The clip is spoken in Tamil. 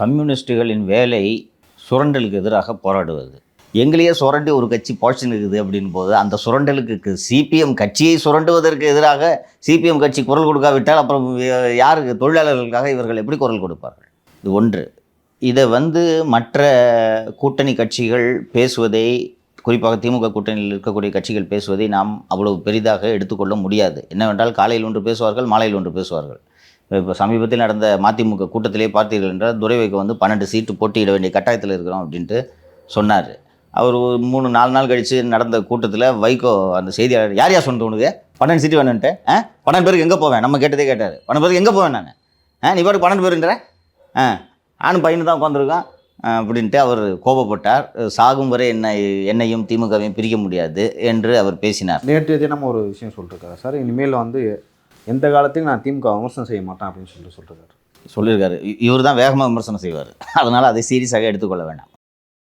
கம்யூனிஸ்டுகளின் வேலை சுரண்டலுக்கு எதிராக போராடுவது. எங்களையே சுரண்டி ஒரு கட்சி பாய்ச்சல் இருக்குது அப்படின் போது அந்த சுரண்டலுக்கு சிபிஎம் கட்சியை சுரண்டுவதற்கு எதிராக சிபிஎம் கட்சி குரல் கொடுக்காவிட்டால் அப்புறம் யாருக்கு தொழிலாளர்களுக்காக இவர்கள் எப்படி குரல் கொடுப்பார்கள்? இது ஒன்று. இதை மற்ற கூட்டணி கட்சிகள் பேசுவதை, குறிப்பாக திமுக கூட்டணியில் இருக்கக்கூடிய கட்சிகள் பேசுவதை நாம் அவ்வளவு பெரிதாக எடுத்துக்கொள்ள முடியாது. என்னவென்றால் காலையில் ஒன்று பேசுவார்கள், மாலையில் ஒன்று பேசுவார்கள். இப்போ சமீபத்தில் நடந்த மதிமுக கூட்டத்திலே பார்த்தீர்கள் என்றால் துரைவைக்கு 12 சீட்டு போட்டியிட வேண்டிய கட்டாயத்தில் இருக்கிறோம் அப்படின்ட்டு சொன்னார். அவர் 3-4 நாள் கழித்து நடந்த கூட்டத்தில் வைகோ அந்த செய்தியாளர், யார் சொன்னது உனக்கு 12 சீட்டு வேணுன்ட்டு? 12 பேருக்கு எங்கே போவேன்? நம்ம கேட்டதே கேட்டார். 12 பேருக்கு எங்கே போவேன் நான்? நீ பாட்டு 12 பேருன்ற ஆணும் பையனு தான் உட்காந்துருக்கான் அப்படின்ட்டு அவர் கோபப்பட்டார். சாகும் வரை என்னையும் திமுகவையும் பிரிக்க முடியாது என்று அவர் பேசினார். நேற்றைய தினம் ஒரு விஷயம் சொல்லியிருக்காரு சார், இனிமேல் எந்த காலத்தையும் நான் திமுக விமர்சனம் செய்ய மாட்டேன் அப்படின்னு சொல்லியிருக்காரு. இவர் தான் வேகமாக விமர்சனம் செய்வார். அதனால் அதை சீரியஸாக எடுத்துக்கொள்ள வேண்டாம்.